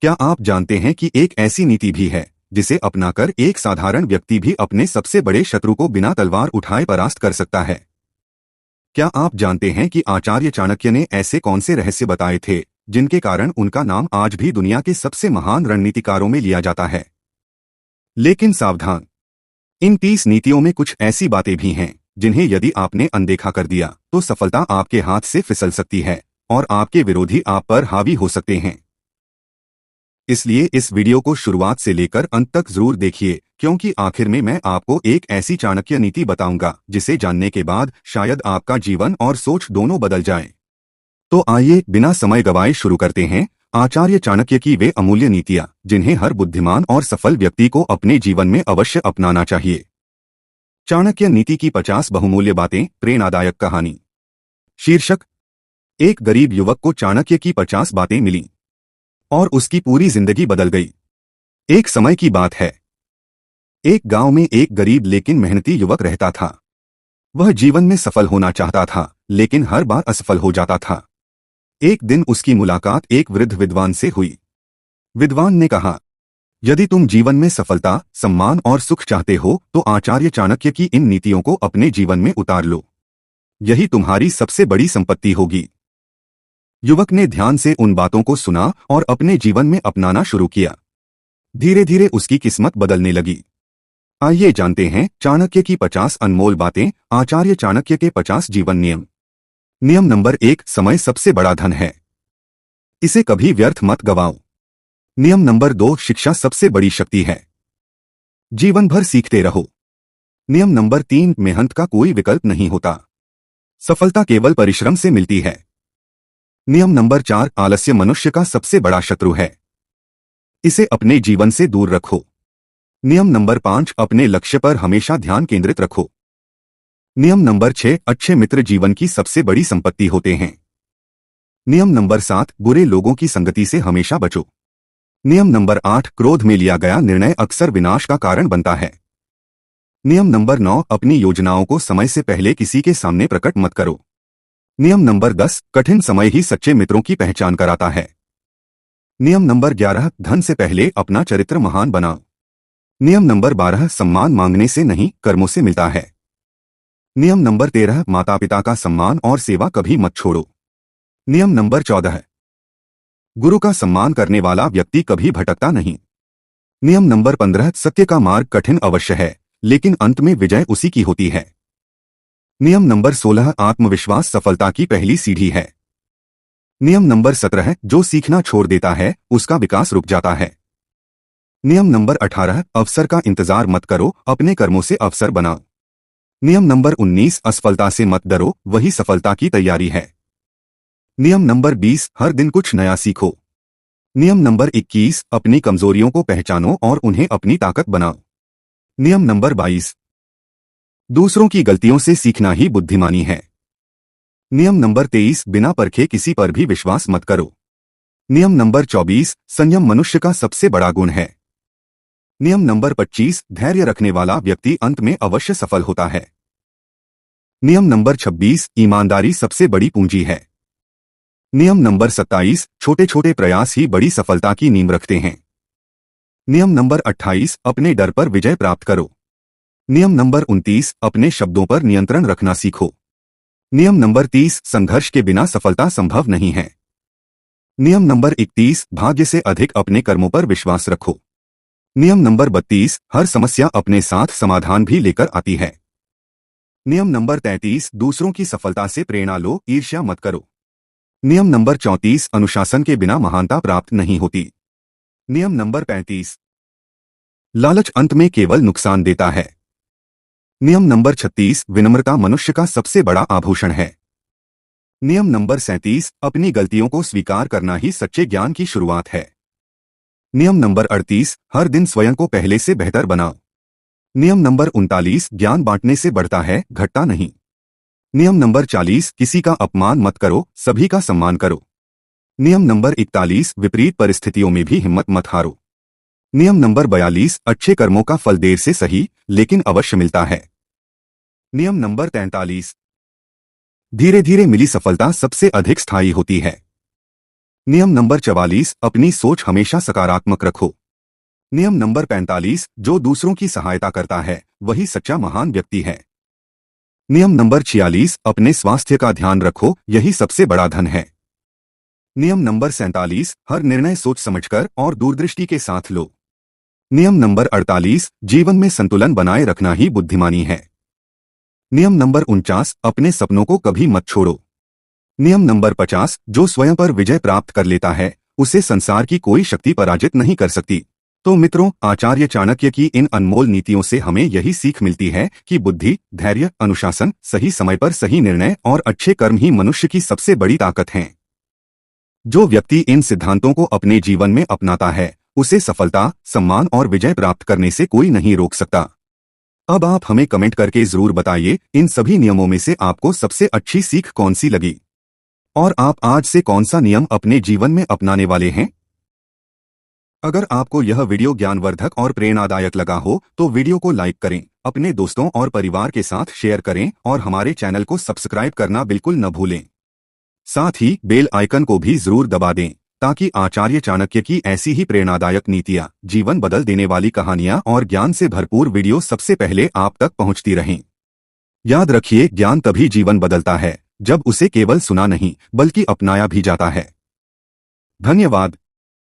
क्या आप जानते हैं कि एक ऐसी नीति भी है जिसे अपनाकर एक साधारण व्यक्ति भी अपने सबसे बड़े शत्रु को बिना तलवार उठाए परास्त कर सकता है? क्या आप जानते हैं कि आचार्य चाणक्य ने ऐसे कौन से रहस्य बताए थे जिनके कारण उनका नाम आज भी दुनिया के सबसे महान रणनीतिकारों में लिया जाता है? लेकिन सावधान, इन 30 नीतियों में कुछ ऐसी बातें भी हैं जिन्हें यदि आपने अनदेखा कर दिया तो सफलता आपके हाथ से फिसल सकती है और आपके विरोधी आप पर हावी हो सकते हैं। इसलिए इस वीडियो को शुरुआत से लेकर अंत तक जरूर देखिए, क्योंकि आखिर में मैं आपको एक ऐसी चाणक्य नीति बताऊंगा जिसे जानने के बाद शायद आपका जीवन और सोच दोनों बदल जाए। तो आइए बिना समय गवाए शुरू करते हैं आचार्य चाणक्य की वे अमूल्य नीतियां जिन्हें हर बुद्धिमान और सफल व्यक्ति को अपने जीवन में अवश्य अपनाना चाहिए। चाणक्य नीति की 50 बहुमूल्य बातें, प्रेरणादायक कहानी। शीर्षक: एक गरीब युवक को चाणक्य की 50 बातें मिली और उसकी पूरी जिंदगी बदल गई। एक समय की बात है, एक गांव में एक गरीब लेकिन मेहनती युवक रहता था। वह जीवन में सफल होना चाहता था लेकिन हर बार असफल हो जाता था। एक दिन उसकी मुलाकात एक वृद्ध विद्वान से हुई। विद्वान ने कहा, यदि तुम जीवन में सफलता, सम्मान और सुख चाहते हो तो आचार्य चाणक्य की इन नीतियों को अपने जीवन में उतार लो। यही तुम्हारी सबसे बड़ी संपत्ति होगी। युवक ने ध्यान से उन बातों को सुना और अपने जीवन में अपनाना शुरू किया। धीरे धीरे उसकी किस्मत बदलने लगी। आइए जानते हैं चाणक्य की 50 अनमोल बातें, आचार्य चाणक्य के 50 जीवन नियम। नियम नंबर 1, समय सबसे बड़ा धन है, इसे कभी व्यर्थ मत गवाओ। नियम नंबर 2, शिक्षा सबसे बड़ी शक्ति है, जीवन भर सीखते रहो। नियम नंबर 3, मेहनत का कोई विकल्प नहीं होता, सफलता केवल परिश्रम से मिलती है। नियम नंबर 4, आलस्य मनुष्य का सबसे बड़ा शत्रु है, इसे अपने जीवन से दूर रखो। नियम नंबर 5, अपने लक्ष्य पर हमेशा ध्यान केंद्रित रखो। नियम नंबर 6, अच्छे मित्र जीवन की सबसे बड़ी संपत्ति होते हैं। नियम नंबर 7, बुरे लोगों की संगति से हमेशा बचो। नियम नंबर 8, क्रोध में लिया गया निर्णय अक्सर विनाश का कारण बनता है। नियम नंबर 9, अपनी योजनाओं को समय से पहले किसी के सामने प्रकट मत करो। नियम नंबर 10, कठिन समय ही सच्चे मित्रों की पहचान कराता है। नियम नंबर 11, धन से पहले अपना चरित्र महान बनाओ। नियम नंबर 12, सम्मान मांगने से नहीं कर्मों से मिलता है। नियम नंबर 13, माता पिता का सम्मान और सेवा कभी मत छोड़ो। नियम नंबर 14, गुरु का सम्मान करने वाला व्यक्ति कभी भटकता नहीं। नियम नंबर 15, सत्य का मार्ग कठिन अवश्य है लेकिन अंत में विजय उसी की होती है। नियम नंबर 16, आत्मविश्वास सफलता की पहली सीढ़ी है। नियम नंबर 17, जो सीखना छोड़ देता है उसका विकास रुक जाता है। नियम नंबर 18, अवसर का इंतजार मत करो, अपने कर्मों से अवसर बनाओ। नियम नंबर 19, असफलता से मत डरो, वही सफलता की तैयारी है। नियम नंबर 20, हर दिन कुछ नया सीखो। नियम नंबर 21, अपनी कमजोरियों को पहचानो और उन्हें अपनी ताकत बनाओ। नियम नंबर 22, दूसरों की गलतियों से सीखना ही बुद्धिमानी है। नियम नंबर 23, बिना परखे किसी पर भी विश्वास मत करो। नियम नंबर 24, संयम मनुष्य का सबसे बड़ा गुण है। नियम नंबर 25, धैर्य रखने वाला व्यक्ति अंत में अवश्य सफल होता है। नियम नंबर 26, ईमानदारी सबसे बड़ी पूंजी है। नियम नंबर 27, छोटे छोटे प्रयास ही बड़ी सफलता की नींव रखते हैं। नियम नंबर 28, अपने डर पर विजय प्राप्त करो। नियम नंबर 29, अपने शब्दों पर नियंत्रण रखना सीखो। नियम नंबर 30, संघर्ष के बिना सफलता संभव नहीं है। नियम नंबर 31, भाग्य से अधिक अपने कर्मों पर विश्वास रखो। नियम नंबर 32, हर समस्या अपने साथ समाधान भी लेकर आती है। नियम नंबर 33, दूसरों की सफलता से प्रेरणा लो, ईर्ष्या मत करो। नियम नंबर 34, अनुशासन के बिना महानता प्राप्त नहीं होती। नियम नंबर 35, लालच अंत में केवल नुकसान देता है। नियम नंबर 36, विनम्रता मनुष्य का सबसे बड़ा आभूषण है। नियम नंबर 37, अपनी गलतियों को स्वीकार करना ही सच्चे ज्ञान की शुरुआत है। नियम नंबर 38, हर दिन स्वयं को पहले से बेहतर बनाओ। नियम नंबर 39, ज्ञान बांटने से बढ़ता है, घटता नहीं। नियम नंबर 40, किसी का अपमान मत करो, सभी का सम्मान करो। नियम नंबर 41, विपरीत परिस्थितियों में भी हिम्मत मत हारो। नियम नंबर 42, अच्छे कर्मों का फल देर से सही लेकिन अवश्य मिलता है। नियम नंबर 43, धीरे धीरे मिली सफलता सबसे अधिक स्थायी होती है। नियम नंबर 44, अपनी सोच हमेशा सकारात्मक रखो। नियम नंबर 45, जो दूसरों की सहायता करता है वही सच्चा महान व्यक्ति है। नियम नंबर 46, अपने स्वास्थ्य का ध्यान रखो, यही सबसे बड़ा धन है। नियम नंबर 47, हर निर्णय सोच समझकर और दूरदृष्टि के साथ लो। नियम नंबर 48, जीवन में संतुलन बनाए रखना ही बुद्धिमानी है। नियम नंबर 49, अपने सपनों को कभी मत छोड़ो। नियम नंबर 50, जो स्वयं पर विजय प्राप्त कर लेता है उसे संसार की कोई शक्ति पराजित नहीं कर सकती। तो मित्रों, आचार्य चाणक्य की इन अनमोल नीतियों से हमें यही सीख मिलती है कि बुद्धि, धैर्य, अनुशासन, सही समय पर सही निर्णय और अच्छे कर्म ही मनुष्य की सबसे बड़ी ताकत हैं। जो व्यक्ति इन सिद्धांतों को अपने जीवन में अपनाता है उसे सफलता, सम्मान और विजय प्राप्त करने से कोई नहीं रोक सकता। अब आप हमें कमेंट करके जरूर बताइए, इन सभी नियमों में से आपको सबसे अच्छी सीख कौन सी लगी और आप आज से कौन सा नियम अपने जीवन में अपनाने वाले हैं। अगर आपको यह वीडियो ज्ञानवर्धक और प्रेरणादायक लगा हो तो वीडियो को लाइक करें, अपने दोस्तों और परिवार के साथ शेयर करें और हमारे चैनल को सब्सक्राइब करना बिल्कुल न भूलें। साथ ही बेल आइकन को भी जरूर दबा दें ताकि आचार्य चाणक्य की ऐसी ही प्रेरणादायक नीतियां, जीवन बदल देने वाली कहानियां और ज्ञान से भरपूर वीडियो सबसे पहले आप तक पहुंचती रहें। याद रखिए, ज्ञान तभी जीवन बदलता है जब उसे केवल सुना नहीं बल्कि अपनाया भी जाता है। धन्यवाद।